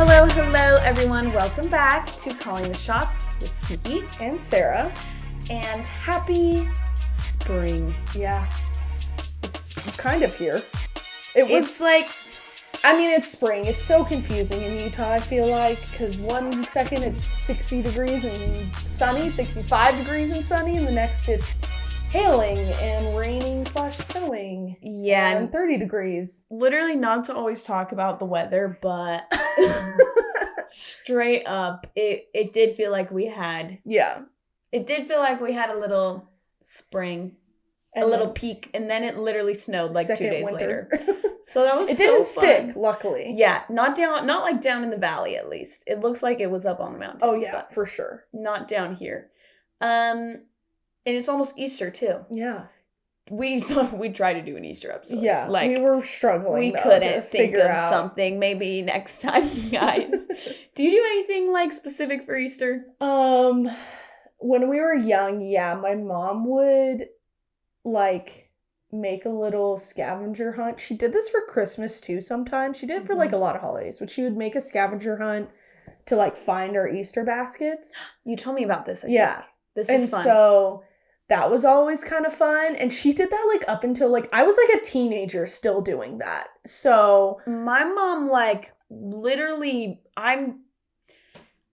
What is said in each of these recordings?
Hello, everyone. Welcome back to Calling the Shots with Kiki and Sarah. And happy spring. Yeah. It's kind of here. It's spring. It's so confusing in Utah, I feel like, because one second it's 60 degrees and sunny, 65 degrees and sunny, and the next it's hailing and raining / snowing. Yeah. And 30 degrees. Literally not to always talk about the weather, but straight up, it did feel like we had... Yeah. It did feel like we had a little spring, and a little peak, and then it literally snowed like 2 days winter. later. So that was It so didn't fun. stick, luckily. Yeah, not like down in the valley at least. It looks like it was up on the mountains. Oh yeah, but for sure. not down here. And it's almost Easter too. Yeah. We thought we'd try to do an Easter episode. Yeah, like we were struggling. We though, couldn't to think figure of out something. Maybe next time, guys. Do you do anything like specific for Easter? When we were young, yeah, my mom would like make a little scavenger hunt. She did this for Christmas too sometimes. She did it for like a lot of holidays, but she would make a scavenger hunt to like find our Easter baskets. You told me about this. I Yeah. think. This is fun. And so that was always kind of fun. And she did that like up until like I was like a teenager still doing that. So my mom, like, literally, I'm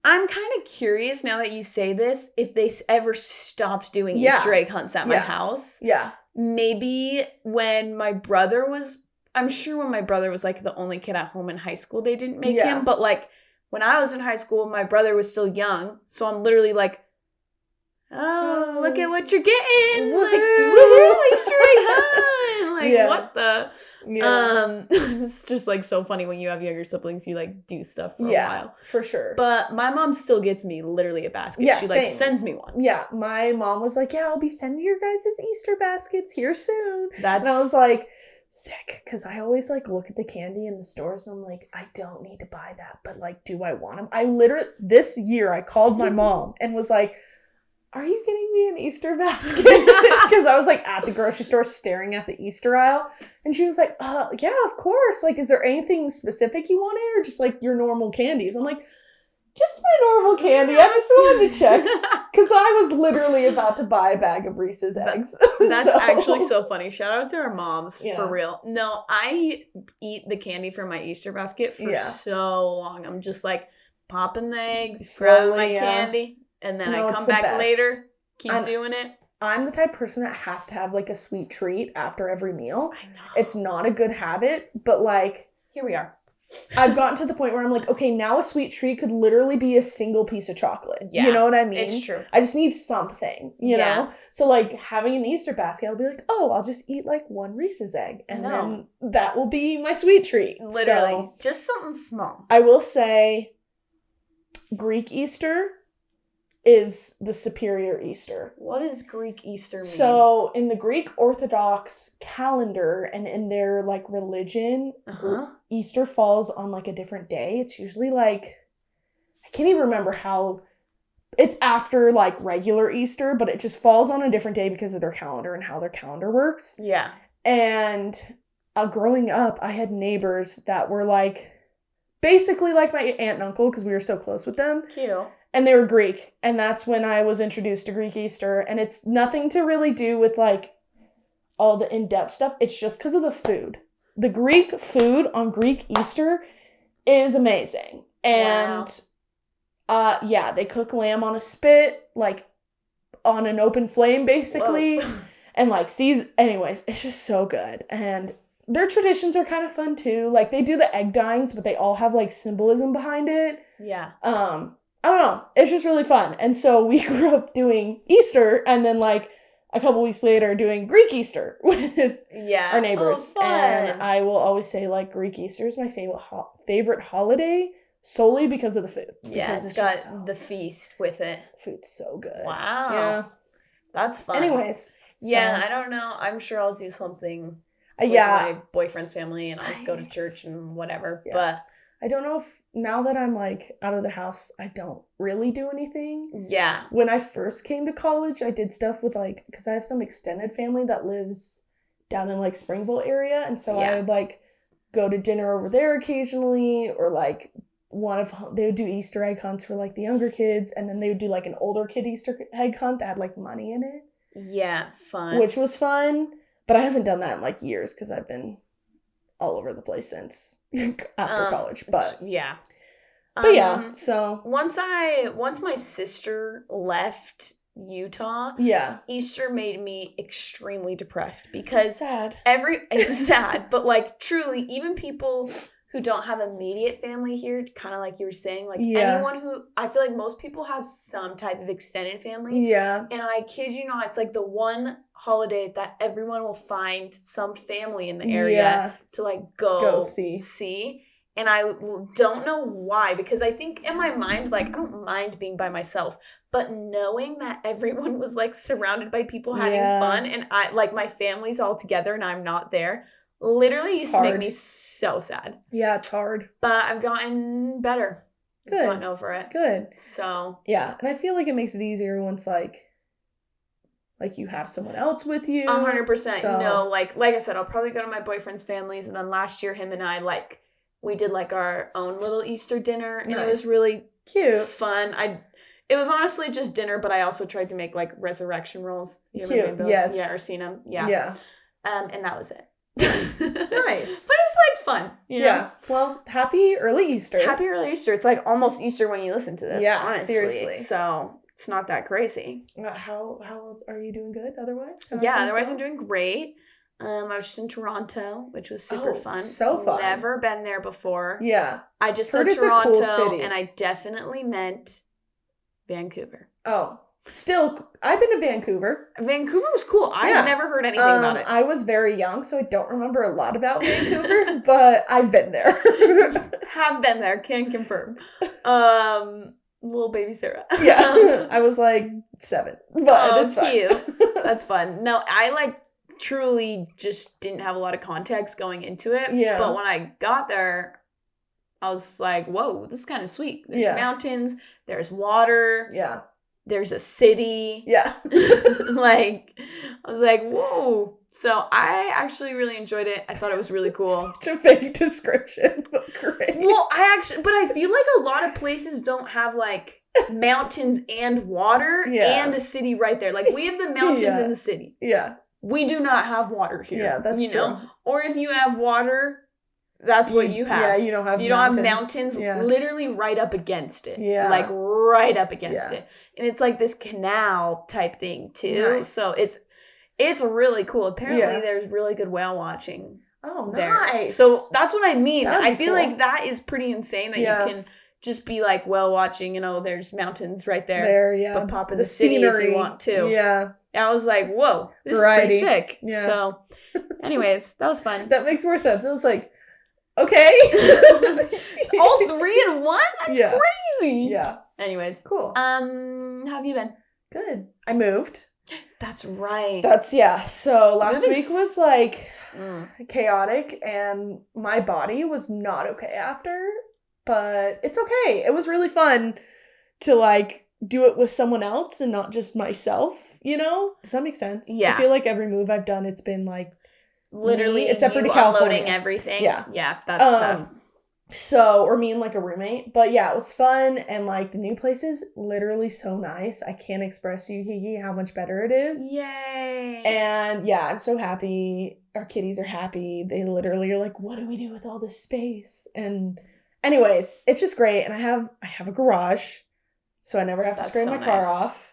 kind of curious now that you say this, if they ever stopped doing Easter egg hunts at my house. Yeah. Maybe when my brother was, I'm sure when my brother was like the only kid at home in high school, they didn't make him. But like when I was in high school, my brother was still young. So I'm literally like, oh, look at what you're getting. Woo-hoo. Like, woohoo, Easter egg hunt. Like, what the? Yeah. It's just like so funny when you have younger siblings, you like do stuff for a while. For sure. But my mom still gets me literally a basket. Yeah, she like same. sends me one. Yeah, my mom was like, yeah, I'll be sending your guys' Easter baskets here soon. And I That's was like, sick, because I always like look at the candy in the stores and I'm like, I don't need to buy that, but like, do I want them? I literally, this year I called my mom and was like, are you getting me an Easter basket? Because I was like at the grocery store staring at the Easter aisle. And she was like, yeah, of course. Like, is there anything specific you wanted or just like your normal candies? I'm like, just my normal candy. I just wanted to check. Because I was literally about to buy a bag of Reese's eggs. That's actually so funny. Shout out to our moms, for real. No, I eat the candy from my Easter basket for so long. I'm just like popping the eggs, grabbing my candy. And then I come back later, keep doing it. I'm the type of person that has to have like a sweet treat after every meal. I know. It's not a good habit, but like... Here we are. I've gotten to the point where I'm like, okay, now a sweet treat could literally be a single piece of chocolate. Yeah, you know what I mean? It's true. I just need something, you know? So like having an Easter basket, I'll be like, oh, I'll just eat like one Reese's egg. And then that will be my sweet treat. Literally. So, just something small. I will say Greek Easter is the superior Easter. What does Greek Easter mean? So in the Greek Orthodox calendar and in their like religion, Easter falls on like a different day. It's usually like, I can't even remember how, it's after like regular Easter, but it just falls on a different day because of their calendar and how their calendar works. Yeah. And growing up, I had neighbors that were like, basically like my aunt and uncle because we were so close with them. Cute. And they were Greek. And that's when I was introduced to Greek Easter. And it's nothing to really do with like all the in-depth stuff. It's just because of the food. The Greek food on Greek Easter is amazing. And they cook lamb on a spit, like on an open flame basically. Whoa. And like anyways, it's just so good. And their traditions are kind of fun too. Like they do the egg dyeings, but they all have like symbolism behind it. Yeah. I don't know. It's just really fun. And so we grew up doing Easter and then like a couple weeks later doing Greek Easter with our neighbors. Oh, fun. And I will always say like Greek Easter is my favorite holiday solely because of the food. Yeah, it's got the feast with it. Food's so good. Wow. Yeah. That's fun. Anyways. Yeah, I don't know. I'm sure I'll do something with my boyfriend's family and I'll go to church and whatever. Yeah. But I don't know if now that I'm like out of the house, I don't really do anything. Yeah. When I first came to college, I did stuff with like, because I have some extended family that lives down in like Springville area. And so I would like go to dinner over there occasionally or like they would do Easter egg hunts for like the younger kids, and then they would do like an older kid Easter egg hunt that had like money in it. Yeah, fun. Which was fun, but I haven't done that in like years because I've been all over the place since after college. But yeah. But yeah, so once my sister left Utah, Easter made me extremely depressed because it's sad, but like truly, even people who don't have immediate family here, kind of like you were saying, like anyone who, I feel like most people have some type of extended family. Yeah. And I kid you not, it's like the one holiday that everyone will find some family in the area to like go see. And I don't know why, because I think in my mind, like, I don't mind being by myself, but knowing that everyone was like surrounded by people having fun and I like my family's all together and I'm not there, literally used to make me so sad. Yeah, it's hard. But I've gotten better. Good. I've gotten over it. Good. So. Yeah. And I feel like it makes it easier once like you have someone else with you. 100%. So. No, like I said, I'll probably go to my boyfriend's families. And then last year, him and I, like, we did like our own little Easter dinner. And it was really cute. Fun. It was honestly just dinner, but I also tried to make like resurrection rolls. You ever made those? Yes. Yeah, or seen them. Yeah. Yeah. And that was it. Nice. But it's like fun, you know? Yeah. Well, happy early Easter. Happy early Easter. It's like almost Easter when you listen to this. Yeah, honestly. Seriously. So it's not that crazy. How are you doing? Good otherwise? Otherwise I'm doing great. I was just in Toronto, which was super fun. So fun. Never been there before. Yeah. I just said Toronto, a cool city. And I definitely meant Vancouver. Oh. Still, I've been to Vancouver. Vancouver was cool. I've never heard anything about it. I was very young, so I don't remember a lot about Vancouver, but I've been there. Have been there, can confirm. Little baby Sarah. Yeah, I was like 7, but it's cute. That's fun. No, I like truly just didn't have a lot of context going into it. Yeah. But when I got there, I was like, whoa, this is kind of sweet. There's mountains, there's water. Yeah. There's a city. Yeah. Like, I was like, whoa. So I actually really enjoyed it. I thought it was really cool. Such a vague description, but great. Well, but I feel like a lot of places don't have like mountains and water and a city right there. Like we have the mountains in the city. Yeah. We do not have water here. Yeah, that's true. Know? Or if you have water, that's what you have. Yeah, you don't have mountains literally right up against it. Yeah. Like right up against it. And it's like this canal type thing too. Nice. So it's really cool. Apparently there's really good whale watching. Oh, nice. There. So that's what I mean. I feel like that is pretty insane that you can just be like whale watching, there's mountains right there. But pop in the city scenery. If you want to. Yeah. And I was like, whoa, this is pretty sick. Yeah. So anyways, that was fun. That makes more sense. I was like, okay. All 3 in one? That's crazy. Yeah. Anyways. Cool. How have you been? Good. I moved. That's right. So last week was like chaotic and my body was not okay after, but it's okay. It was really fun to like do it with someone else and not just myself, Does that make sense? Yeah. I feel like every move I've done, it's been like literally except for California. Unloading everything. Yeah, that's tough. Or me and like a roommate, but yeah, it was fun, and like the new place is literally so nice. I can't express to you, Kiki, how much better it is. Yay! And yeah, I'm so happy. Our kitties are happy. They literally are like, "What do we do with all this space?" And anyways, it's just great. And I have a garage, so I never have to scrape my car off.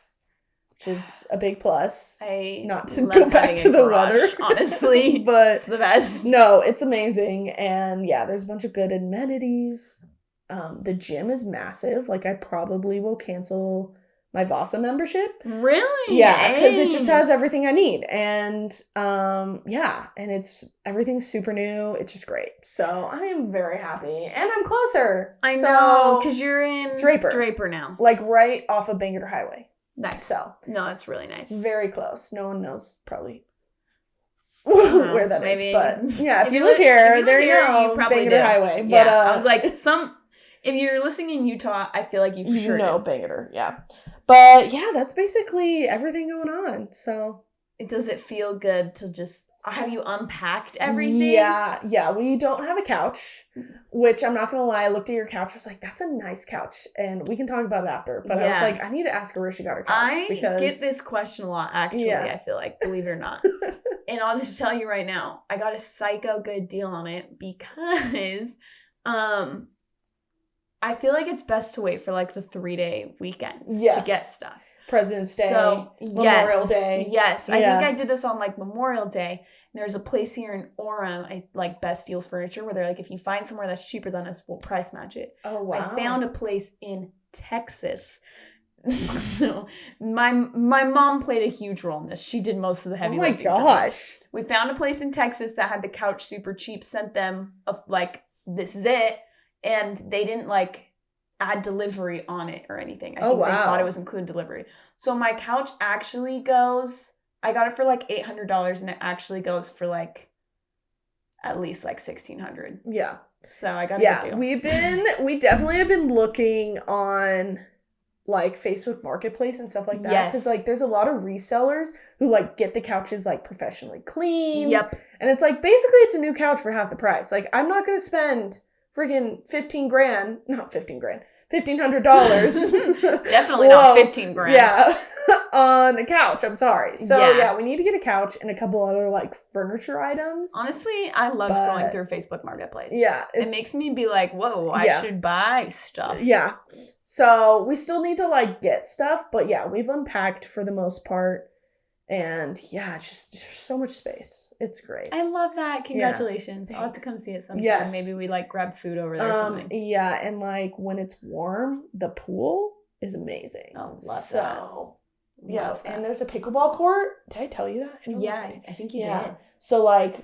Which is a big plus. Not to go back to the weather, honestly, but it's the best. No, it's amazing, and yeah, there's a bunch of good amenities. The gym is massive. Like, I probably will cancel my Vasa membership. Really? Yeah, because it just has everything I need, and and everything's super new. It's just great. So I am very happy, and I'm closer. I know, because you're in Draper now, like right off of Bangor Highway. Nice. So no, that's really nice. Very close. No one knows probably where that is, but yeah, if you live here, there you go. You probably Bangor Highway. But yeah, I was like, if you're listening in Utah, I feel like you for sure know Bangor. Yeah, but yeah, that's basically everything going on. So does it feel good to just have you unpacked everything? Yeah. We don't have a couch, which I'm not going to lie. I looked at your couch. I was like, that's a nice couch. And we can talk about it after. But I was like, I need to ask her where she got her couch. I get this question a lot, actually, I feel like, believe it or not. And I'll just tell you right now, I got a psycho good deal on it because I feel like it's best to wait for like the 3-day weekends to get stuff. President's Day, Memorial Day. Yes. I think I did this on like Memorial Day. And there's a place here in Orem, I like Best Deals Furniture, where they're like, if you find somewhere that's cheaper than us, we'll price match it. Oh, wow. I found a place in Texas. So my mom played a huge role in this. She did most of the heavy lifting. Oh my gosh. We found a place in Texas that had the couch super cheap, sent them like, this is it. And they didn't like add delivery on it or anything. I think they thought it was included delivery. So my couch actually goes, I got it for like $800 and it actually goes for like at least like $1,600. Yeah. So I got a good deal. We definitely have been looking on like Facebook Marketplace and stuff like that. Yes. Because like there's a lot of resellers who like get the couches like professionally cleaned. Yep. And it's like basically it's a new couch for half the price. Like I'm not going to spend freaking $1,500. Definitely not $15,000. Yeah. On a couch. I'm sorry. So we need to get a couch and a couple other like furniture items. Honestly, I love scrolling through Facebook Marketplace. Yeah. It makes me be like, whoa, I should buy stuff. Yeah. So we still need to like get stuff, but yeah, we've unpacked for the most part. And yeah, it's just there's so much space. It's great. I love that. Congratulations. I'll have to come see it sometime. Yes. Maybe we like grab food over there or something. Yeah, and like when it's warm, the pool is amazing. Oh, love that. Yeah, and there's a pickleball court. Did I tell you that? I think you did. So like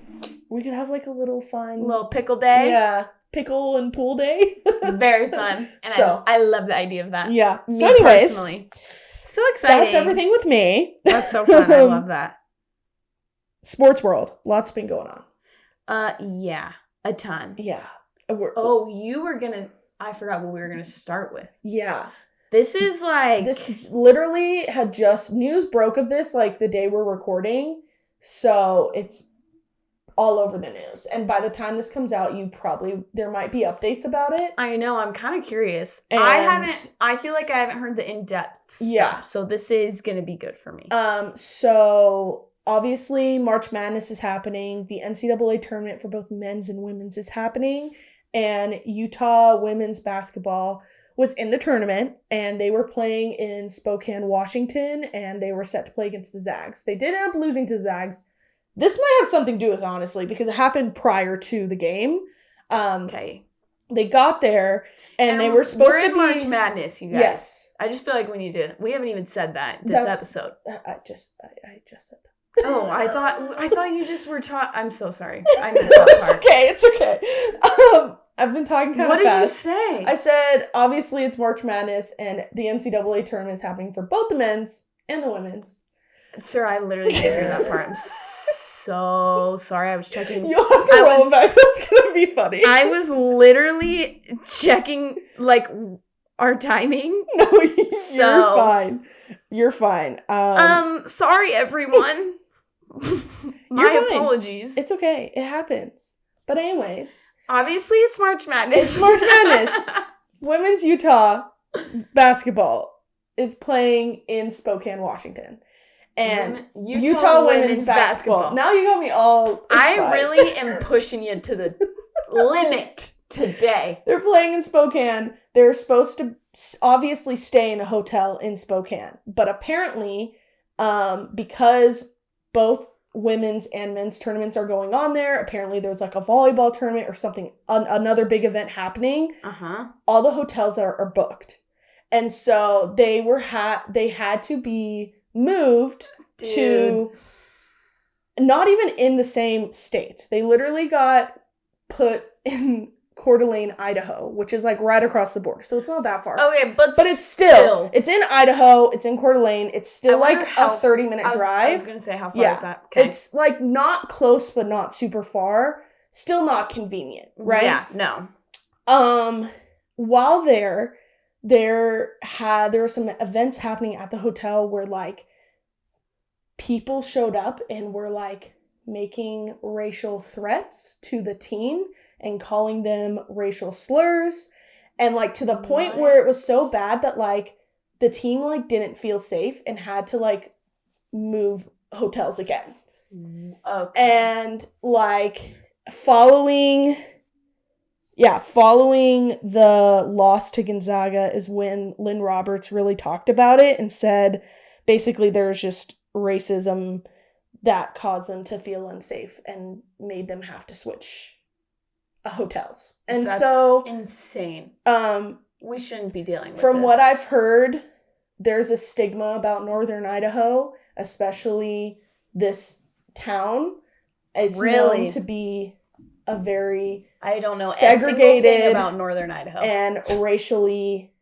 we could have like a little fun little pickle day. Yeah. Pickle and pool day. Very fun. And so, I love the idea of that. Yeah. So anyways, personally. So exciting. That's everything with me. That's so fun. I love that. Sports world. Lots been going on. Yeah. A ton. Yeah. I forgot what we were going to start with. Yeah. This is like... This literally had just... News broke of this like the day we're recording. So it's all over the news. And by the time this comes out, there might be updates about it. I know. I'm kind of curious. And I feel like I haven't heard the in-depth stuff. Yeah. So this is going to be good for me. So obviously March Madness is happening. The NCAA tournament for both men's and women's is happening. And Utah women's basketball was in the tournament, and they were playing in Spokane, Washington, and they were set to play against the Zags. They did end up losing to Zags. This might have something to do with it, honestly, because it happened prior to the game. Okay. They got there, and they were supposed to be... We're in March Madness, you guys. Yes. I just feel like we haven't even said that this episode. I just said that. Oh, I thought you just were talking... I'm so sorry. I missed that part. It's okay. I've been talking kind of fast. What did you say? I said, obviously, it's March Madness, and the NCAA tournament is happening for both the men's and the women's. Sir, I literally didn't hear that part. I'm so sorry. I was checking. You'll have to roll back. That's going to be funny. I was literally checking, like, our timing. No, you're fine. You're fine. Sorry, everyone. My apologies. It's okay. It happens. But anyways. Obviously, it's March Madness. It's March Madness. Women's Utah basketball is playing in Spokane, Washington. And Utah women's basketball. Now you got me all... I really am pushing you to the limit today. They're playing in Spokane. They're supposed to obviously stay in a hotel in Spokane. But apparently, because both women's and men's tournaments are going on there, apparently there's like a volleyball tournament or something, another big event happening. All the hotels are booked. And so they had to be moved to not even in the same state. They literally got put in Coeur d'Alene, Idaho, which is like right across the border. So it's not that far. Okay, but it's still it's in Idaho, it's in Coeur d'Alene. It's still like a 30-minute drive. I was going to say, how far is that? Okay. It's like not close but not super far. Still not convenient, right? Yeah, no. While there were some events happening at the hotel where like people showed up and were like making racial threats to the team and calling them racial slurs. And, like, to the point where it was so bad that, like, the team, like, didn't feel safe and had to, like, move hotels again. Okay. And, like, following the loss to Gonzaga is when Lynn Roberts really talked about it and said, basically, there's just racism that caused them to feel unsafe and made them have to switch hotels. And that's so insane. We shouldn't be dealing with from this. what I've heard, there's a stigma about Northern Idaho, especially this town. It's known to be a very I don't know segregated a single thing about Northern Idaho and racially,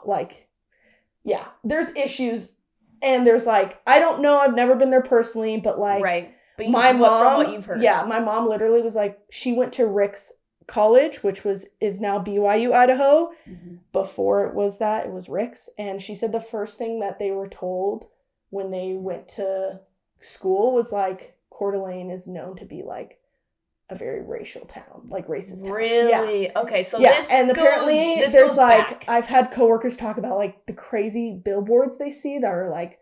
like, yeah, there's issues. And there's, like, I don't know, I've never been there personally, but, like, right. But my mom, from what you've heard. Yeah, my mom literally was like, she went to Rick's College, which is now BYU Idaho. Mm-hmm. Before it was Rick's. And she said the first thing that they were told when they went to school was, like, Coeur d'Alene is known to be, like, a very racial town, like, racist town. Really? Yeah. Okay, so this and apparently this there's, goes like, back. I've had coworkers talk about, like, the crazy billboards they see that are, like,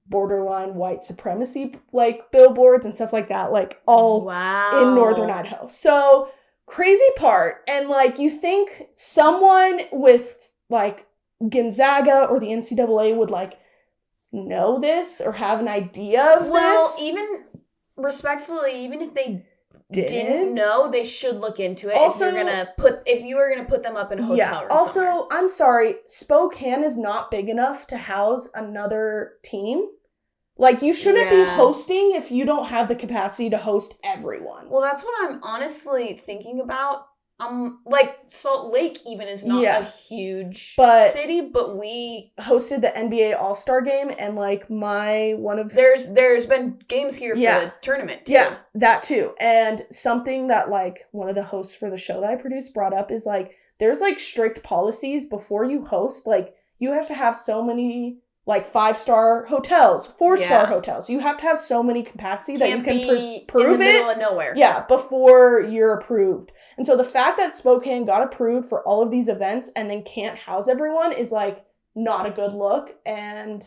borderline white supremacy, like, billboards and stuff like that, like, all in Northern Idaho. So, crazy part. And, like, you think someone with, like, Gonzaga or the NCAA would, like, know this or have an idea of this? Well, even respectfully, even if they didn't know, they should look into it. Also, if you were gonna put them up in a hotel room. Also, somewhere. I'm sorry, Spokane is not big enough to house another team. Like, you shouldn't be hosting if you don't have the capacity to host everyone. Well, that's what I'm honestly thinking about. Like, Salt Lake even is not a huge city, but we hosted the NBA All-Star game, and, like, there's been games here for the tournament, too. Yeah, that, too. And something that, like, one of the hosts for the show that I produced brought up is, like, there's, like, strict policies before you host. Like, you have to have so many, like, 5-star hotels, 4-star hotels. You have to have so many capacity that you can prove in the middle of nowhere. Yeah, before you're approved. And so the fact that Spokane got approved for all of these events and then can't house everyone is, like, not a good look and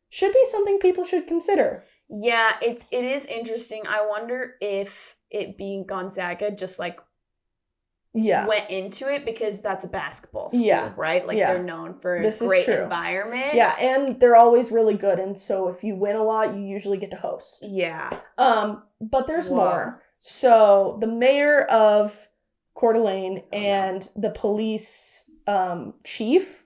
should be something people should consider. Yeah, it is interesting. I wonder if it being Gonzaga just, like, went into it because that's a basketball school, right? Like, they're known for a great environment. Yeah, and they're always really good. And so if you win a lot, you usually get to host. Yeah. But there's more. So the mayor of Coeur d'Alene and the police chief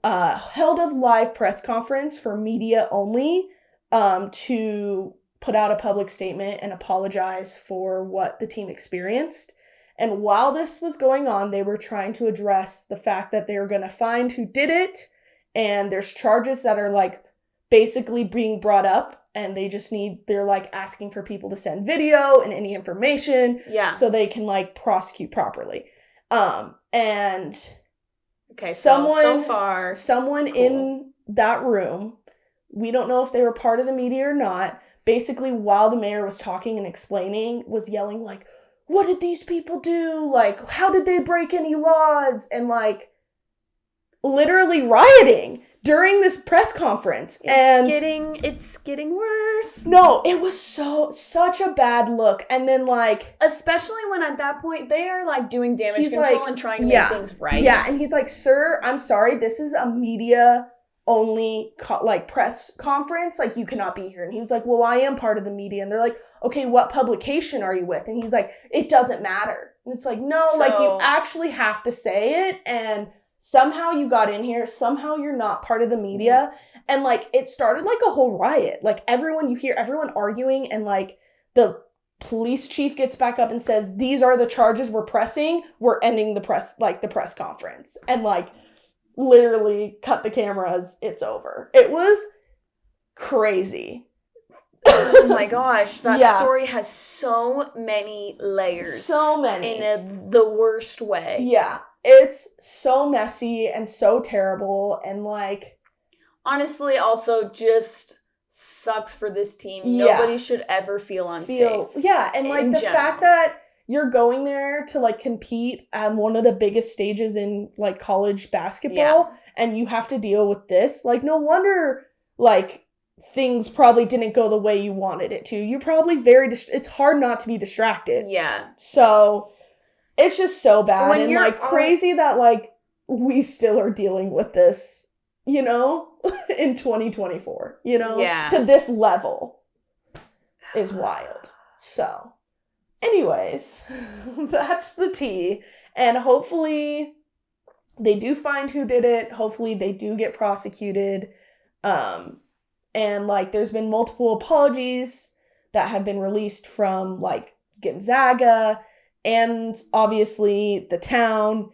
held a live press conference for media only to put out a public statement and apologize for what the team experienced. And while this was going on, they were trying to address the fact that they were going to find who did it. And there's charges that are, like, basically being brought up. And they're, like, asking for people to send video and any information. Yeah. So they can, like, prosecute properly. And okay, someone in that room, we don't know if they were part of the media or not, basically while the mayor was talking and explaining, was yelling, like, what did these people do? Like, how did they break any laws? And, like, literally rioting during this press conference. It's getting worse. No, it was such a bad look. And then, like, especially when at that point they are, like, doing damage control and trying to make things right. Yeah, and he's like, sir, I'm sorry, this is a media only press conference, like, you cannot be here. And he was like, well, I am part of the media. And they're like, okay, what publication are you with? And he's like, it doesn't matter. And it's like, no, like, you actually have to say it. And somehow you got in here, somehow you're not part of the media. And, like, it started like a whole riot. Like, you hear everyone arguing, and, like, the police chief gets back up and says, these are the charges we're pressing, we're ending the press conference. And, like, literally cut the cameras, it's over. It was crazy. Oh my gosh, that story has so many layers. So many. In the worst way. Yeah. It's so messy and so terrible, and, like, honestly, also just sucks for this team. Yeah. Nobody should ever feel unsafe. And like the fact that you're going there to like compete at one of the biggest stages in like college basketball and you have to deal with this, like no wonder like things probably didn't go the way you wanted it to. You're probably it's hard not to be distracted. Yeah. So it's just so bad and like crazy that like we still are dealing with this, you know, in 2024, you know, to this level is wild. So anyways, that's the tea. And hopefully they do find who did it. Hopefully they do get prosecuted. And like there's been multiple apologies that have been released from like Gonzaga and obviously the town.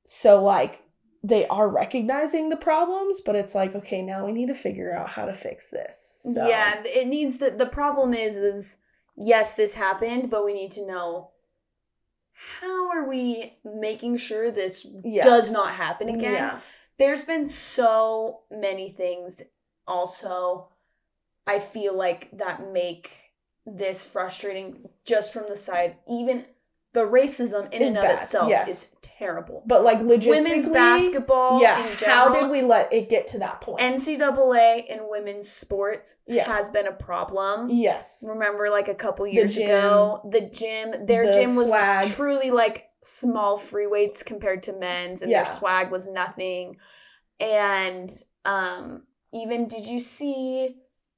So like they are recognizing the problems, but it's like, okay, now we need to figure out how to fix this. So. Yeah, it needs to, the problem is yes, this happened, but we need to know how are we making sure this does not happen again. Yeah. There's been so many things also, I feel like, that make this frustrating just from the side. Even the racism in and of itself is terrible. But like logistically, women's basketball in general, how did we let it get to that point? NCAA in women's sports has been a problem. Yes. Remember like a couple years ago, their gym was swag. Truly like small free weights compared to men's, and their swag was nothing. And even, did you see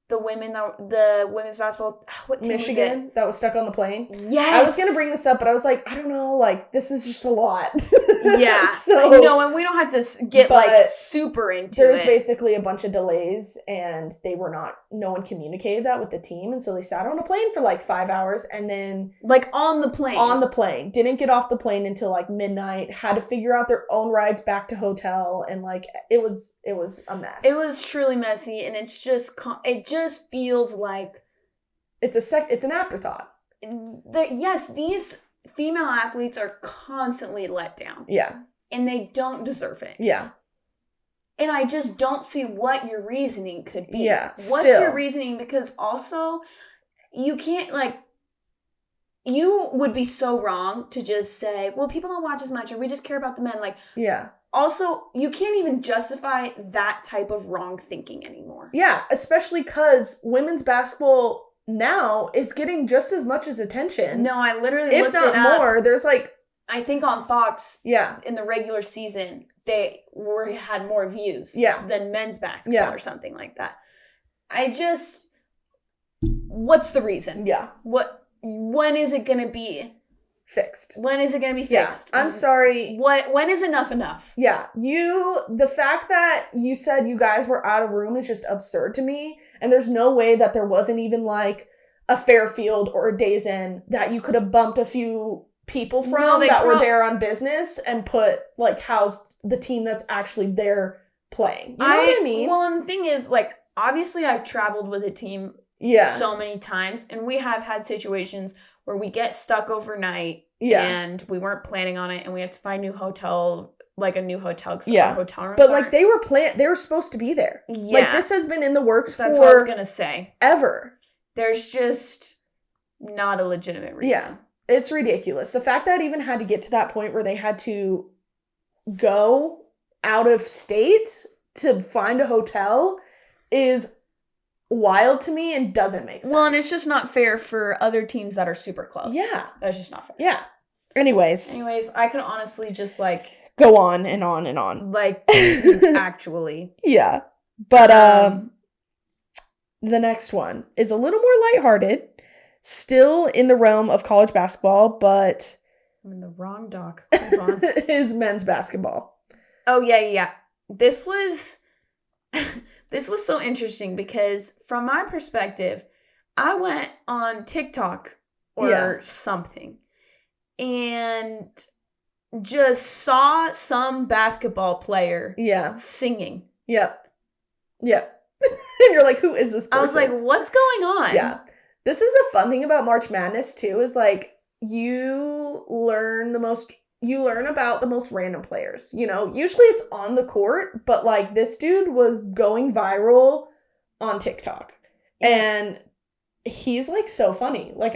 the women's basketball, what team Michigan, was it? That was stuck on the plane? Yes. I was going to bring this up, but I was like, I don't know, like, this is just a lot. Yeah. So, no, and we don't have to get, like, super into there's basically a bunch of delays, and no one communicated that with the team, and so they sat on a plane for, like, 5 hours, and then... Like, on the plane. On the plane. Didn't get off the plane until, like, midnight. Had to figure out their own rides back to hotel, and, like, it was a mess. It was truly messy, and it's just... It just feels like... It's an afterthought. Yes, these female athletes are constantly let down. Yeah. And they don't deserve it. Yeah. And I just don't see what your reasoning could be. Yeah. What's your reasoning? Because also, you can't, like, you would be so wrong to just say, well, people don't watch as much, or we just care about the men. Like, yeah. Also, you can't even justify that type of wrong thinking anymore. Yeah, especially because women's basketball now is getting just as much as attention. No, I literally looked it up. If not more, there's like... I think on Fox, in the regular season, they had more views than men's basketball or something like that. What's the reason? Yeah. When is it going to be fixed? When is it going to be fixed? Yeah. I'm sorry. When is enough? Yeah. The fact that you said you guys were out of room is just absurd to me. And there's no way that there wasn't even like a Fairfield or a Days Inn that you could have bumped a few people from were there on business and put like housed the team that's actually there playing. You know what I mean? Well, and the thing is, like, obviously I've traveled with a team so many times, and we have had situations where we get stuck overnight and we weren't planning on it, and we had to find a new hotel because our hotel rooms but like they were supposed to be there. Like this has been in the works that's what I was gonna say. Ever. There's just not a legitimate reason. Yeah. It's ridiculous. The fact that it even had to get to that point where they had to go out of state to find a hotel is wild to me and doesn't make sense. Well, and it's just not fair for other teams that are super close. Yeah. That's just not fair. Yeah. Anyways, I could honestly just like... go on and on and on. Like, actually. Yeah. But the next one is a little more lighthearted. Still in the realm of college basketball, but... I'm in the wrong doc. Hold on. Is men's basketball. Oh, yeah. This was so interesting because from my perspective, I went on TikTok or something and just saw some basketball player singing. Yep. And you're like, who is this person? I was like, what's going on? Yeah. This is a fun thing about March Madness, too, is, like, you learn about the most random players, you know? Usually it's on the court, but, like, this dude was going viral on TikTok. And he's like so funny. Like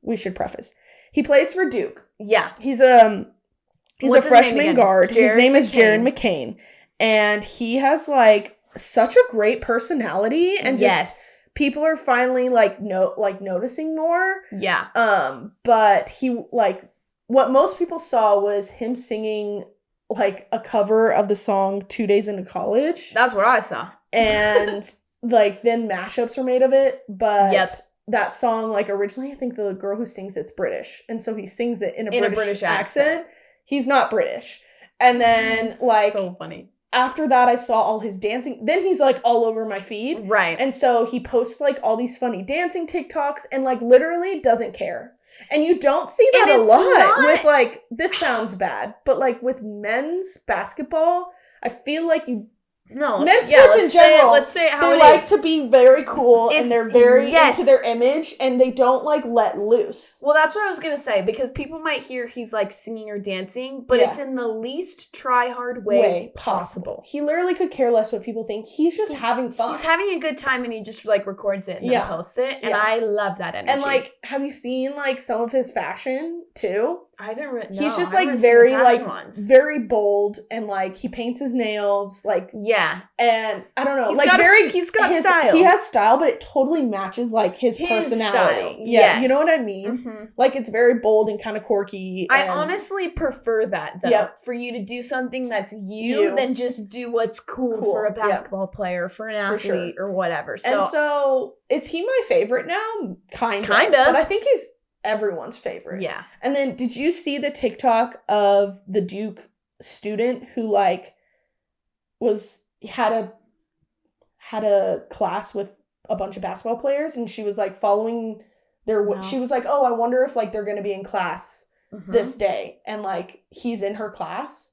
we should preface. He plays for Duke. Yeah. He's a freshman guard. His name is Jared McCain. And he has like such a great personality, and just people are finally like noticing more. Yeah. But he like what most people saw was him singing like a cover of the song 2 Days into College. That's what I saw. And like then mashups were made of it, but that song, like originally I think the girl who sings it's British, and so he sings it in a British accent. He's not British. And then like so funny. After that I saw all his dancing. Then he's like all over my feed. Right. And so he posts like all these funny dancing TikToks and like literally doesn't care. And you don't see that a lot with like, this sounds bad, but like with men's basketball, I feel like men's sports in general, let's say how they like to be very cool and they're very into their image and they don't like let loose. Well, that's what I was going to say, because people might hear he's like singing or dancing, but it's in the least try hard way possible. He literally could care less what people think. He's just having fun. He's having a good time and he just like records it and then posts it. And I love that energy. And like, have you seen like some of his fashion too? I haven't he's just like very like very bold, and like he paints his nails like and I don't know, he's got style. He has style, but it totally matches like his personality. Style. You know what I mean? Mm-hmm. Like it's very bold and kind of quirky. I honestly prefer that though. For you to do something that's you than just do what's cool. For a basketball player, for an athlete, or whatever. So is he my favorite now? Kind of. But I think he's everyone's favorite. Yeah. And then did you see the TikTok of the Duke student who like had a class with a bunch of basketball players, and she was like following she was like, oh, I wonder if like they're going to be in class this day, and like he's in her class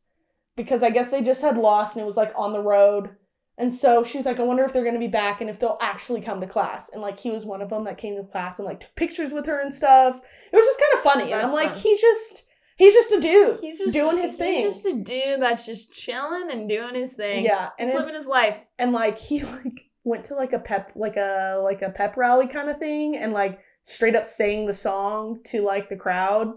because I guess they just had lost and it was like on the road. And so she was like, I wonder if they're going to be back and if they'll actually come to class. And, like, he was one of them that came to class and, like, took pictures with her and stuff. It was just kind of funny. And I'm like, he's just a dude. He's just doing his thing. He's just a dude that's just chilling and doing his thing. Yeah. And living his life. And, like, he, like, went to, like, a pep rally kind of thing and, like, straight up sang the song to, like, the crowd.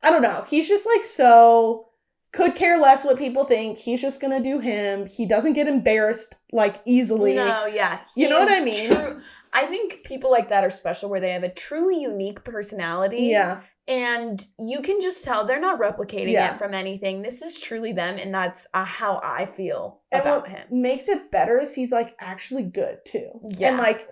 I don't know. He's just, like, so... could care less what people think. He's just gonna do him. He doesn't get embarrassed like easily. No, yeah. You know what I mean? I think people like that are special, where they have a truly unique personality. Yeah. And you can just tell they're not replicating it from anything. This is truly them, and that's how I feel about him. Makes it better is he's like actually good too. Yeah. And like,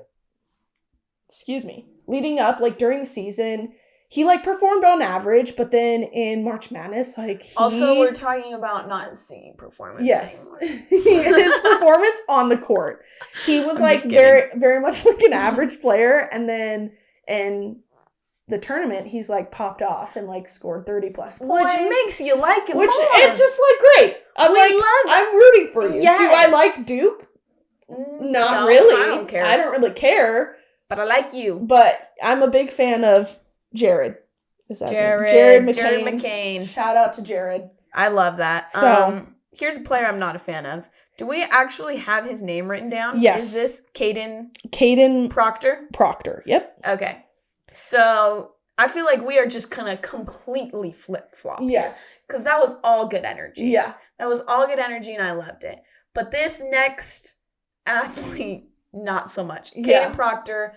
leading up, like during the season, he, like, performed on average, but then in March Madness, like, Also, we're talking about not his singing performance anymore. His performance on the court. He was, like, very, very much like an average player, and then in the tournament, he's, like, popped off and, like, scored 30-plus points. Which makes you like him more. It's just, like, great. I'm rooting for you. Yes. Do I like Duke? Not really. I don't care. I don't really care. But I like you. But I'm a big fan of Jared. Jared McCain. Shout out to Jared. I love that. So here's a player I'm not a fan of. Do we actually have his name written down? Yes. Is this Caden Proctor? Proctor, yep. Okay. So I feel like we are just gonna completely flip-flop. Yes. Because that was all good energy. Yeah. That was all good energy and I loved it. But this next athlete, not so much. Caden Proctor,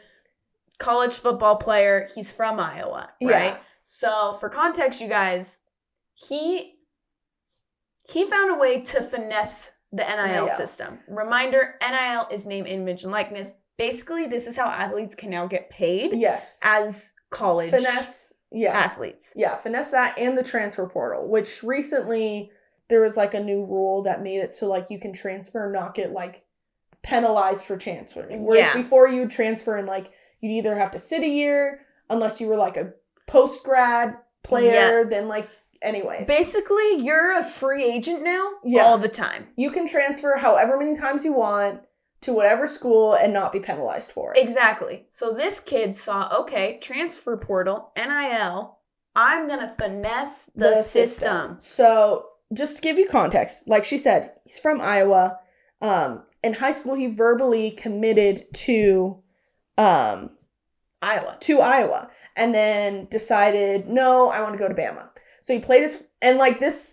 college football player. He's from Iowa, right? Yeah. So for context, you guys, he found a way to finesse the NIL system. Reminder, NIL is name, image, and likeness. Basically, this is how athletes can now get paid. Yes. As college athletes. Yeah, finesse that and the transfer portal, which recently there was like a new rule that made it so like you can transfer and not get like penalized for transferring. Whereas before you would transfer and like you'd either have to sit a year unless you were like a post-grad player, then like, anyways. Basically, you're a free agent now all the time. You can transfer however many times you want to whatever school and not be penalized for it. Exactly. So this kid saw, okay, transfer portal, NIL, I'm going to finesse the system. So just to give you context, like she said, he's from Iowa. And in high school, he verbally committed to Iowa. And then decided, no, I want to go to Bama. So he played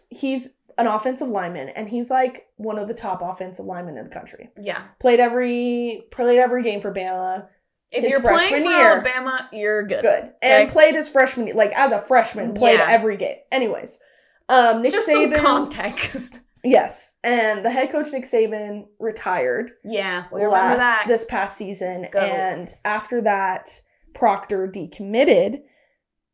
he's an offensive lineman, and he's like one of the top offensive linemen in the country. Yeah. Played every game for Bama. If you're playing for Alabama, you're good. Good. Okay? And played his freshman year, as a freshman, played every game. Anyways, Nick just Saban. Some context. Yes. And the head coach, Nick Saban, retired. Yeah, we remember that. This past season. And after that, Proctor decommitted,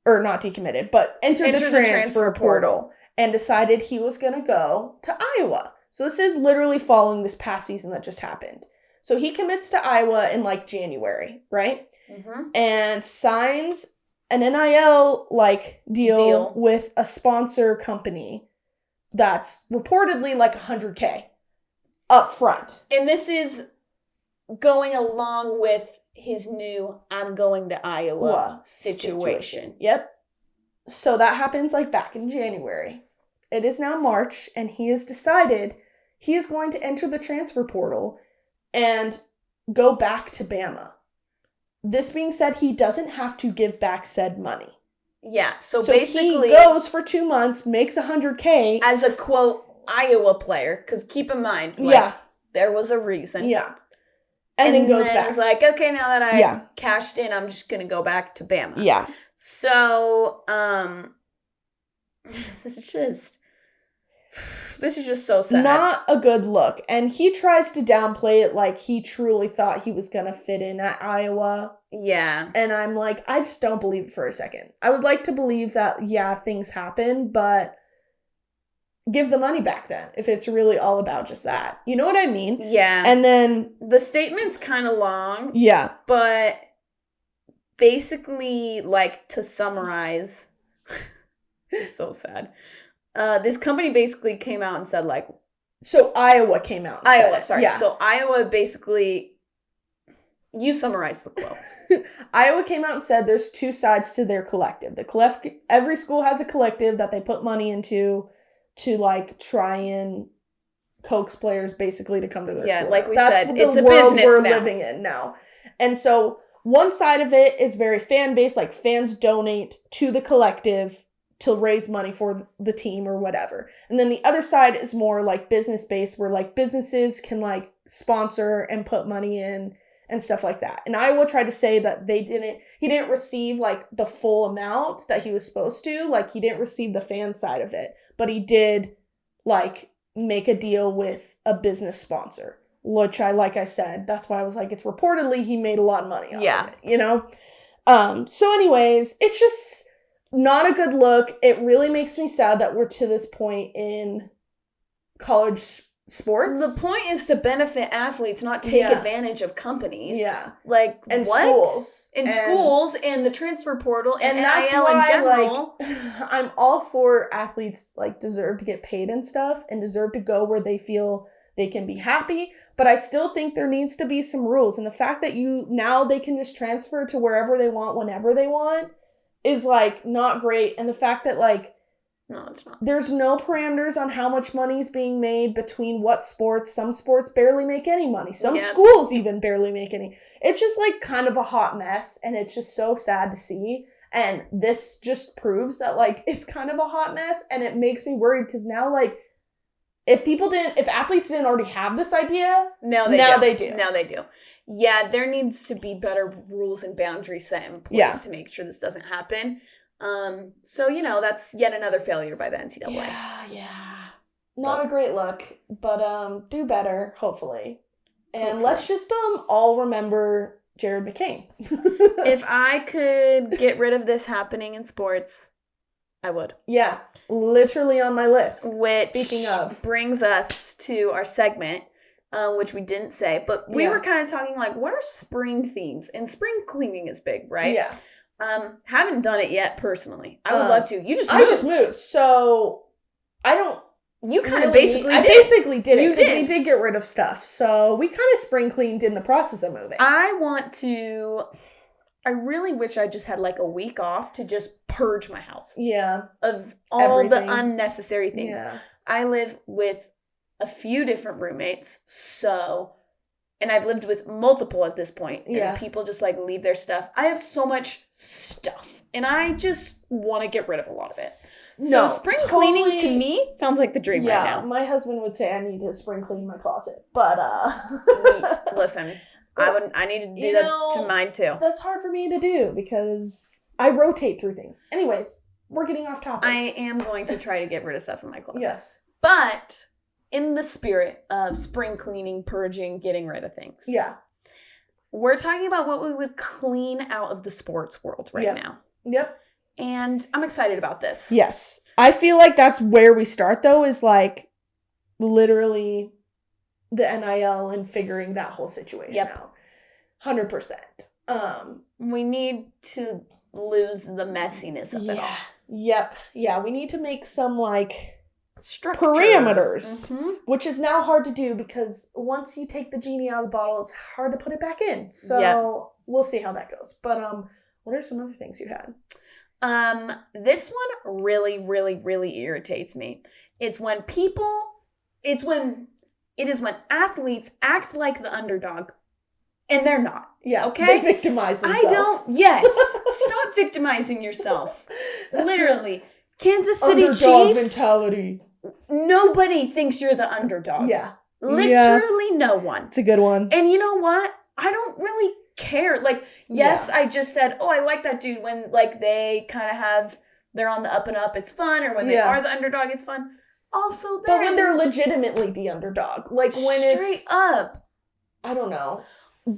or not decommitted, but entered the transfer portal and decided he was going to go to Iowa. So this is literally following this past season that just happened. So he commits to Iowa in January, right? Mm-hmm. And signs an NIL deal with a sponsor company that's reportedly $100K up front. And this is going along with his new I'm going to Iowa situation. Yep. So that happens back in January. It is now March, and he has decided he is going to enter the transfer portal and go back to Bama. This being said, he doesn't have to give back said money. Yeah, so basically he goes for 2 months, makes $100K as a quote Iowa player. Because keep in mind, there was a reason. Yeah, and then goes back. It's okay, now that I cashed in, I'm just gonna go back to Bama. Yeah. So, this is just so sad. Not a good look. And he tries to downplay it like he truly thought he was going to fit in at Iowa. Yeah. And I'm I just don't believe it for a second. I would like to believe that, things happen, but give the money back then if it's really all about just that. You know what I mean? Yeah. And then the statement's kind of long. Yeah. But basically, to summarize, this is so sad. This company basically came out and said so Iowa came out. Iowa, sorry. Yeah. So Iowa basically, you summarized the quote. Iowa came out and said there's two sides to their collective. Every school has a collective that they put money into to try and coax players basically to come to their school. Yeah, like we said, it's a business we're living in now. And so one side of it is very fan-based, fans donate to the collective to raise money for the team or whatever. And then the other side is more business-based, where businesses can sponsor and put money in and stuff like that. And Iowa tried to say that he didn't receive the full amount that he was supposed to. He didn't receive the fan side of it, but he did make a deal with a business sponsor, which like I said, that's why I was it's reportedly he made a lot of money off of it, So anyways, it's just not a good look. It really makes me sad that we're to this point in college sports. The point is to benefit athletes, not take advantage of companies. Yeah. And schools. Schools and the transfer portal and that's NIL why, in general. I'm all for athletes deserve to get paid and stuff and deserve to go where they feel they can be happy, but I still think there needs to be some rules. And the fact that now they can just transfer to wherever they want, whenever they want, is not great. And the fact that no, it's not. There's no parameters on how much money is being made between what sports. Some sports barely make any money. Some schools even barely make any. It's just kind of a hot mess, and it's just so sad to see. And this just proves that it's kind of a hot mess, and it makes me worried because now if athletes didn't already have this idea, now they do. Yeah, there needs to be better rules and boundaries set in place to make sure this doesn't happen. So, that's yet another failure by the NCAA. Yeah. Not a great look, but do better, hopefully. And let's just all remember Jared McCain. If I could get rid of this happening in sports, I would. Yeah, literally on my list. Which, speaking of, brings us to our segment, which we didn't say, but we were kind of talking what are spring themes? And spring cleaning is big, right? Yeah. Haven't done it yet personally. I would love to. I just moved, so I don't. You kind of basically did. I basically did it because we did get rid of stuff. So we kind of spring cleaned in the process of moving. I really wish I just had a week off to just purge my house. Yeah. Of all the unnecessary things. Yeah. I live with a few different roommates, so and I've lived with multiple at this point. Yeah. And people just like leave their stuff. I have so much stuff, and I just want to get rid of a lot of it. So spring cleaning to me sounds like the dream right now. Yeah, my husband would say I need to spring clean my closet, but listen, I need to do that to mine too. That's hard for me to do because I rotate through things. Anyways, we're getting off topic. I am going to try to get rid of stuff in my closet. Yes. But in the spirit of spring cleaning, purging, getting rid of things. Yeah. We're talking about what we would clean out of the sports world right now. Yep. And I'm excited about this. Yes. I feel like that's where we start, though, is like literally the NIL and figuring that whole situation out. 100%. We need to lose the messiness of it all. Yep. Yeah, we need to make some like structure parameters, which is now hard to do because once you take the genie out of the bottle, it's hard to put it back in. So we'll see how that goes. But what are some other things you had? This one really, really, really irritates me. It is when athletes act like the underdog and they're not. Yeah. Okay. They victimize themselves. Stop victimizing yourself. Literally. Kansas City underdog Chiefs. mentality. Nobody thinks you're the underdog. Yeah. Literally no one. It's a good one. And you know what? I don't really care. Like, yes, I just said, oh, I like that dude when like they kind of they're on the up and up, it's fun, or when they are the underdog, it's fun. Also, but when they're legitimately the underdog, like when straight up, I don't know,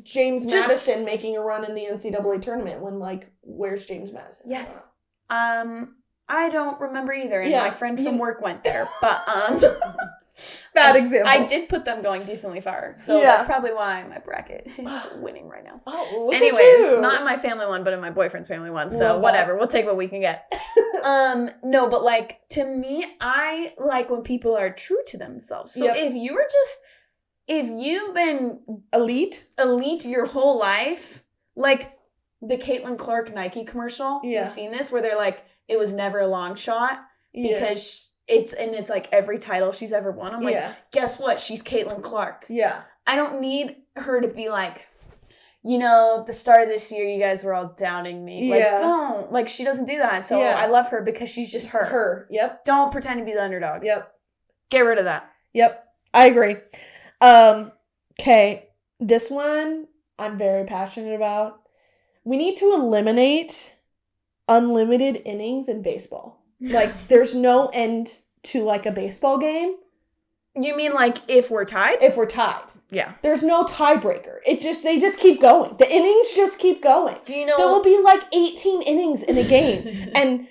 James Madison making a run in the NCAA tournament. When like, where's James Madison? Yes, I don't remember either, and my friend from work went there, but bad example. I did put them going decently far, so that's probably why my bracket is winning right now. Oh, look anyways, at you. Not in my family one, but in my boyfriend's family one. So whatever, we'll take what we can get. No, but like to me, I like when people are true to themselves. So if you've been elite your whole life, like the Caitlin Clark Nike commercial, you've seen this where they're like, it was never a long shot because it's like every title she's ever won. I'm like, guess what? She's Caitlin Clark. Yeah. I don't need her to be like, the start of this year, you guys were all doubting me. Like, don't. Like, she doesn't do that. So I love her because she's just her. Her. Yep. Don't pretend to be the underdog. Yep. Get rid of that. Yep. I agree. Okay. This one I'm very passionate about. We need to eliminate unlimited innings in baseball. Like, there's no end to, like, a baseball game. You mean, like, if we're tied? If we're tied. Yeah. There's no tiebreaker. They just keep going. The innings just keep going. Do you know? There will be, like, 18 innings in a game. And,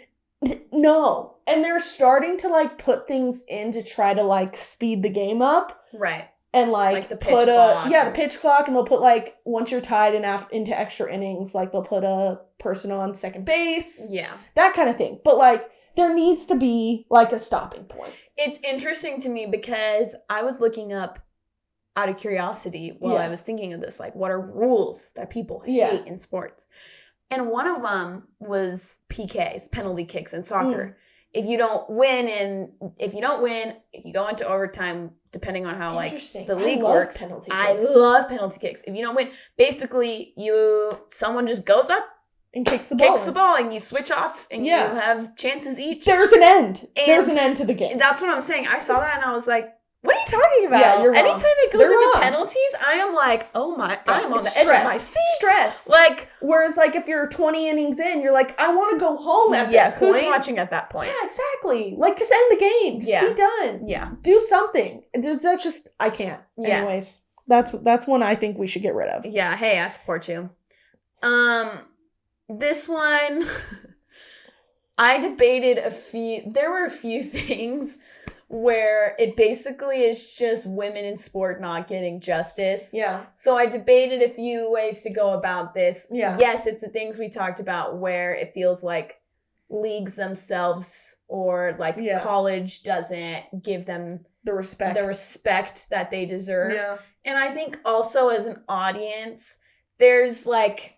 no. And they're starting to, like, put things in to try to, like, speed the game up. Right. And, like the pitch clock. The pitch clock. And they'll put, like, once you're tied into extra innings, like, they'll put a person on second base. Yeah. That kind of thing. But, like, there needs to be, like, a stopping point. It's interesting to me because I was looking up out of curiosity while I was thinking of this, like, what are rules that people hate in sports? And one of them was PKs, penalty kicks in soccer. If you don't win, if you go into overtime, depending on how like the league works, I love penalty kicks. If you don't win, basically someone just goes up and kicks the ball, and you switch off, and you have chances each. There's an end. There's an end to the game. That's what I'm saying. I saw that and I was like, what are you talking about? Yeah, you're wrong. Anytime it goes into penalties, I am like, oh my, I am on the edge of my seat. Stress. Like, whereas like if you're 20 innings in, you're like, I want to go home at this point. Who's watching at that point? Yeah, exactly. Like, just end the game. Just be done. Yeah. Do something. That's just, I can't. Yeah. Anyways, that's one I think we should get rid of. Yeah. Hey, I support you. This one, I debated there were a few things where it basically is just women in sport not getting justice. Yeah. So I debated a few ways to go about this. Yeah. Yes, it's the things we talked about where it feels like leagues themselves or like college doesn't give them the respect that they deserve. Yeah. And I think also as an audience, there's like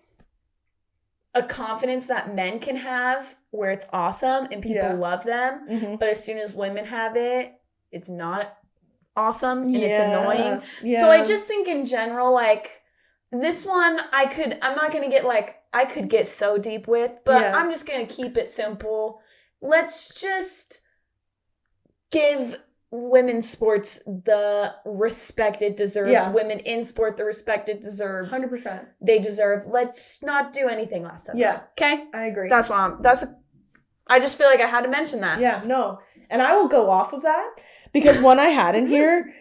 a confidence that men can have where it's awesome and people love them. Mm-hmm. But as soon as women have it, it's not awesome and it's annoying. Yeah. So I just think in general, like, this one, I'm not going to get, like, I could get so deep with, but I'm just going to keep it simple. Let's just give women's sports the respect it deserves. Yeah. Women in sport the respect it deserves. 100%. They deserve. Let's not do anything less than that. Okay? I agree. That's why I just feel like I had to mention that. Yeah, no. And I will go off of that because one I had in here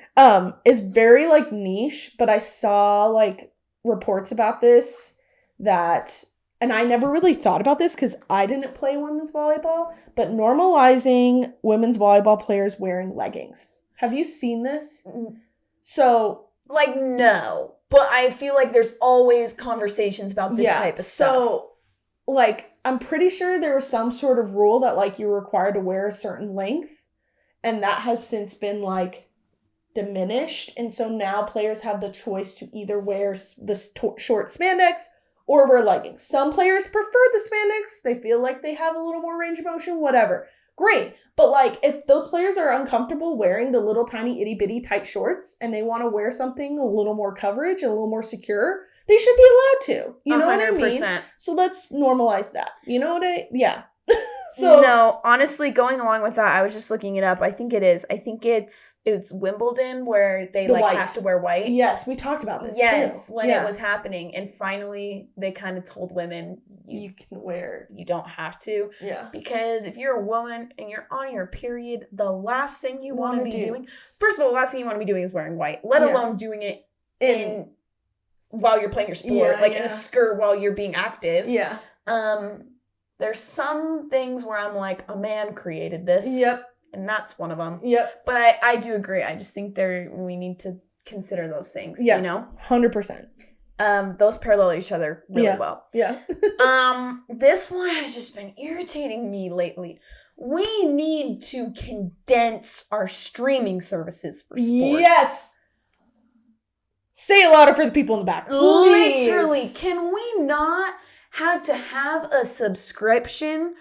is very, like, niche, but I saw, like, reports about this that, and I never really thought about this because I didn't play women's volleyball, but normalizing women's volleyball players wearing leggings. Have you seen this? So, like, no, but I feel like there's always conversations about this type of stuff. So, like, I'm pretty sure there was some sort of rule that, like, you're required to wear a certain length, and that has since been, like, diminished, and so now players have the choice to either wear the short spandex or wear leggings. Some players prefer the spandex. They feel like they have a little more range of motion, whatever. Great. But, like, if those players are uncomfortable wearing the little tiny itty bitty tight shorts and they want to wear something a little more coverage, a little more secure, they should be allowed to. You know 100%. What I mean? So let's normalize that. You know what yeah. So no, honestly, going along with that, I was just looking it up. I think it's Wimbledon where they like have to wear white. Yes, we talked about this too. When it was happening, and finally they kind of told women you can wear. You don't have to. Yeah. Because if you're a woman and you're on your period, the last thing you want to be doing, first of all, the last thing you want to be doing is wearing white. Let alone doing it while you're playing your sport, in a skirt while you're being active. Yeah. There's some things where I'm like, a man created this. Yep. And that's one of them. Yep. But I do agree. I just think we need to consider those things, you know? 100%. Those parallel each other really well. Yeah. This one has just been irritating me lately. We need to condense our streaming services for sports. Yes. Say it louder for the people in the back. Please. Literally, can we not have to have a subscription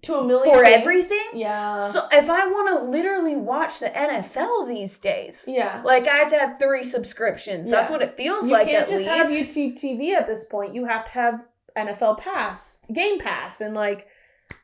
to a million for things? Everything? Yeah. So if I want to literally watch the NFL these days, like I have to have 3 subscriptions. Yeah. That's what it feels like. You can't just have YouTube TV at this point. You have to have NFL Pass, Game Pass, and like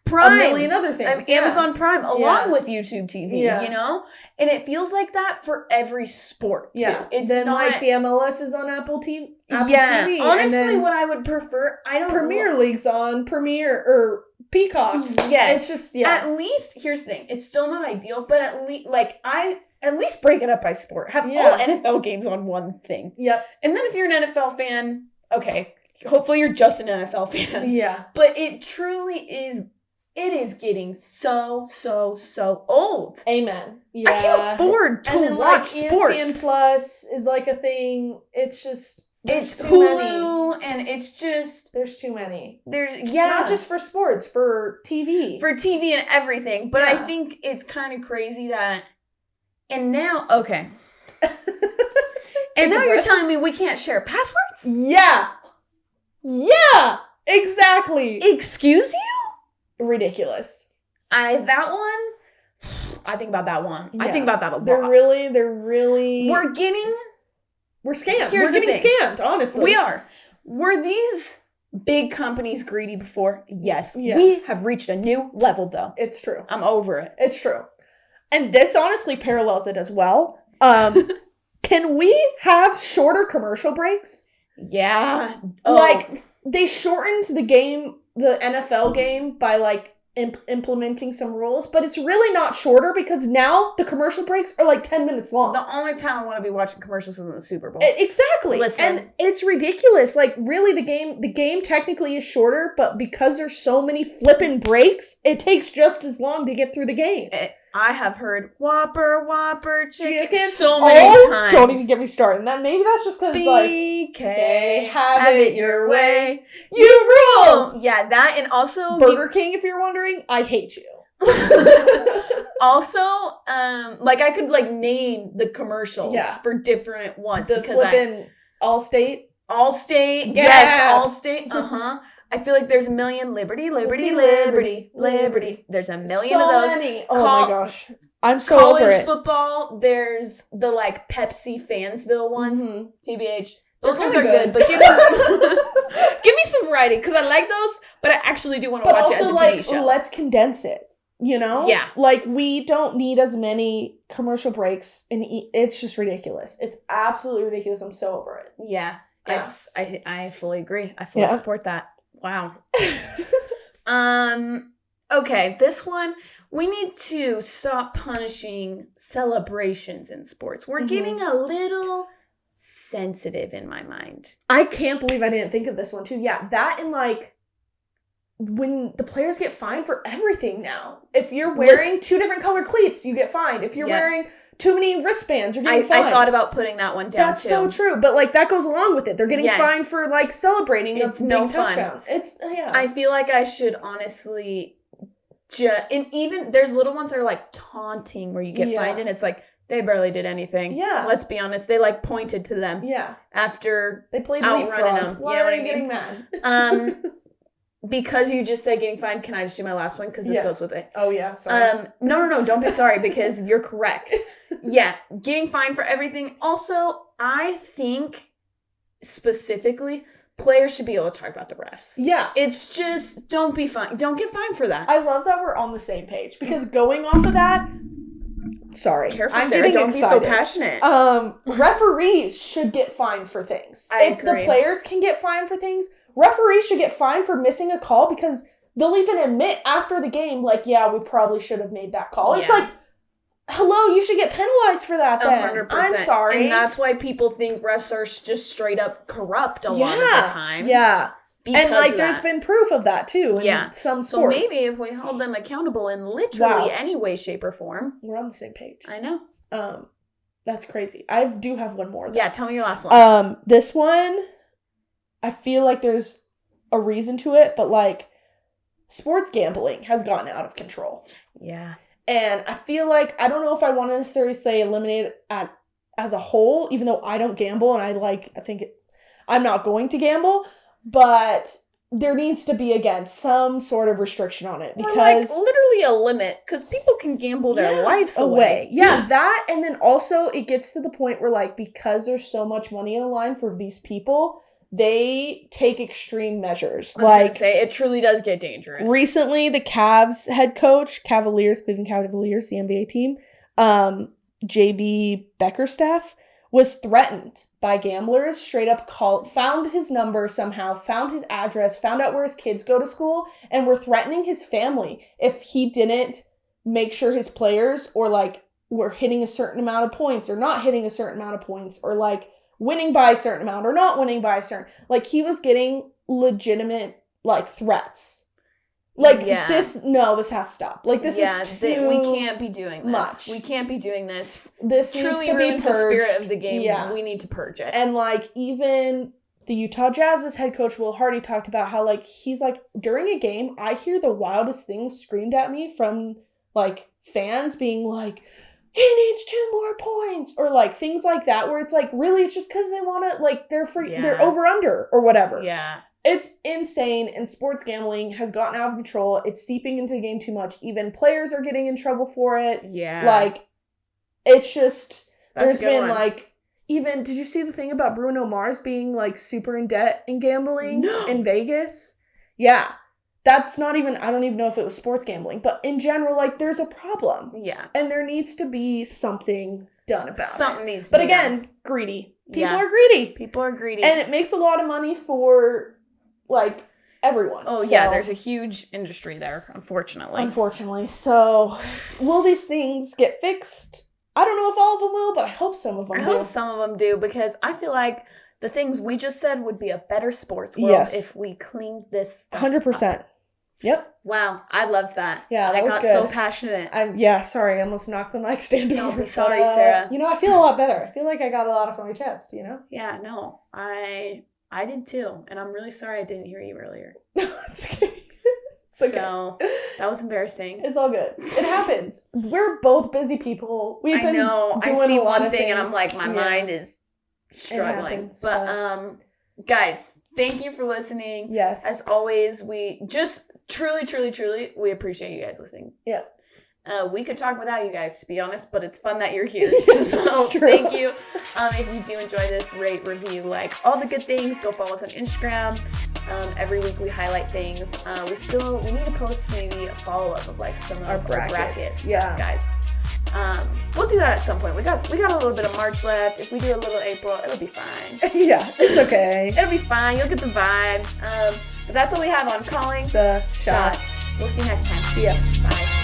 Prime, a million other things. Amazon Prime, along with YouTube TV. You know, and it feels like that for every sport. Too. Yeah. It's then not, like the MLS is on Apple TV. TV, honestly, what I would prefer, Premier League's on Premier or Peacock. Yes, it's just At least here's the thing: it's still not ideal, but at least break it up by sport. Have all NFL games on one thing. Yep. And then if you're an NFL fan, okay, hopefully you're just an NFL fan. Yeah. But it truly is. It is getting so old. Amen. Yeah. I can't afford to watch sports. ESPN Plus is like a thing. It's just. It's Hulu, and it's just... There's too many. Not just for sports, for TV. For TV and everything. But I think it's kind of crazy that... And now... Okay. And now you're telling me we can't share passwords? Yeah. Yeah. Exactly. Excuse you? Ridiculous. I think about that one. Yeah. I think about that a lot. They're really... We're scammed. We're getting scammed, honestly. We are. Were these big companies greedy before? Yes. Yeah. We have reached a new level, though. It's true. I'm over it. It's true. And this honestly parallels it as well. Can we have shorter commercial breaks? Yeah. Like, they shortened the NFL game by, like, implementing some rules, but it's really not shorter because now the commercial breaks are like 10 minutes long. The only time I want to be watching commercials is in the Super Bowl. Exactly. Listen. And it's ridiculous. Like, really, the game technically is shorter, but because there's so many flipping breaks, it takes just as long to get through the game. I have heard Whopper chicken so many times. Don't even get me started. Maybe that's just because BK, have it your way. You rule! Yeah, that, and also... Burger King, if you're wondering, I hate you. Also, I could, name the commercials for different ones. The flippin' Allstate. Allstate, yes, Allstate, I feel like there's a million Liberty. There's a million of those. Many. Oh my gosh. I'm so over it. College football, there's the like Pepsi Fansville ones. TBH. Those ones are good, but give me some variety because I like those, but I actually do want to watch it as a TV show. Let's condense it. You know? Yeah. Like, we don't need as many commercial breaks, and it's just ridiculous. It's absolutely ridiculous. I'm so over it. Yeah. I fully agree. I fully support that. Wow. Okay, this one, we need to stop punishing celebrations in sports. We're getting a little sensitive in my mind. I can't believe I didn't think of this one, too. Yeah, that and, like, when the players get fined for everything now. If you're wearing 2 different color cleats, you get fined. If you're wearing too many wristbands, you're getting fined. I thought about putting that one down, That's so true. But, like, that goes along with it. They're getting fined for, like, celebrating it's the no big fun. touchdown. It's, I feel like I should honestly and even there's little ones that are, like, taunting where you get fined and it's like, they barely did anything. Yeah. Let's be honest. They, like, pointed to them. Yeah. After they played outrunning leapfrog. them. Why are you getting mad? Because you just said getting fined, can I just do my last one? Because this goes with it. Oh, yeah. Sorry. No. Don't be sorry because you're correct. Yeah. Getting fined for everything. Also, I think specifically players should be able to talk about the refs. Yeah. It's just, don't be fined. Don't get fined for that. I love that we're on the same page because going off of that, sorry. Careful, Sarah. Don't be so passionate. Referees should get fined for things. If the players can get fined for things, referees should get fined for missing a call because they'll even admit after the game, like, yeah, we probably should have made that call. Yeah. It's like, hello, you should get penalized for that then. 100%. I'm sorry. And that's why people think refs are just straight up corrupt a lot of the time. Yeah. And, like, there's been proof of that, too, in some sports. So maybe if we held them accountable in literally any way, shape, or form. We're on the same page. I know. That's crazy. I do have one more, though. Yeah, tell me your last one. This one, I feel like there's a reason to it, but, like, sports gambling has gotten out of control. Yeah. And I feel like, I don't know if I want to necessarily say eliminate it as a whole, even though I don't gamble, and I'm not going to gamble, but there needs to be, again, some sort of restriction on it. Because like, literally a limit, because people can gamble their lives away. Yeah, that, and then also it gets to the point where, like, because there's so much money on the line for these people, they take extreme measures. I was gonna say, it truly does get dangerous. Recently, the Cavs head coach, Cleveland Cavaliers, the NBA team, JB Beckerstaff, was threatened by gamblers, straight up found his number somehow, found his address, found out where his kids go to school, and were threatening his family if he didn't make sure his players or, like, were hitting a certain amount of points or not hitting a certain amount of points or, like, winning by a certain amount or not winning by a certain... Like, he was getting legitimate, like, threats. Like, this has to stop. Like, this is too we can't be doing this. Much. We can't be doing this. This truly ruins the spirit of the game. Yeah. We need to purge it. And, like, even the Utah Jazz's head coach, Will Hardy, talked about how, like, he's like, during a game, I hear the wildest things screamed at me from, like, fans being like, he needs 2 more points, or, like, things like that, where it's like, really, it's just because they want to, like, they're over under or whatever. Yeah. It's insane, and sports gambling has gotten out of control. It's seeping into the game too much. Even players are getting in trouble for it. Yeah. Like, it's just, there's been, like, even, did you see the thing about Bruno Mars being, like, super in debt in gambling in Vegas? Yeah. That's not even, I don't even know if it was sports gambling, but in general, like, there's a problem. Yeah. And there needs to be something done about it. Something needs to be done. Again, greedy. People are greedy. People are greedy. And it makes a lot of money for, like, everyone. Oh, yeah, there's a huge industry there, unfortunately. So, will these things get fixed? I don't know if all of them will, but I hope some of them do. I hope some of them do, because I feel like the things we just said would be a better sports world if we cleaned this stuff 100%. up. Yep. Wow, I loved that. Yeah, that I was got good. so passionate. Sorry, I almost knocked the mic stand over. Don't be sorry, Sarah. You know, I feel a lot better. I feel like I got a lot off my chest, you know? Yeah, no, I did too, and I'm really sorry I didn't hear you earlier. No, it's okay. So, that was embarrassing. It's all good. It happens. We're both busy people. I know. I see one thing and I'm like, my mind is struggling. Happens, but guys, Thank you for listening. Yes. As always, we just truly, we appreciate you guys listening. Yeah. We could talk without you guys, to be honest, but it's fun that you're here. So thank you. If you do enjoy this, rate, review, like all the good things. Go follow us on Instagram. Every week we highlight things. We need to post maybe a follow-up of like some of our brackets. Yeah, guys. We'll do that at some point. We got a little bit of March left. If we do a little April, it'll be fine. Yeah, it's okay. It'll be fine. You'll get the vibes. But that's what we have on Calling the Shots. We'll see you next time. See ya. Bye.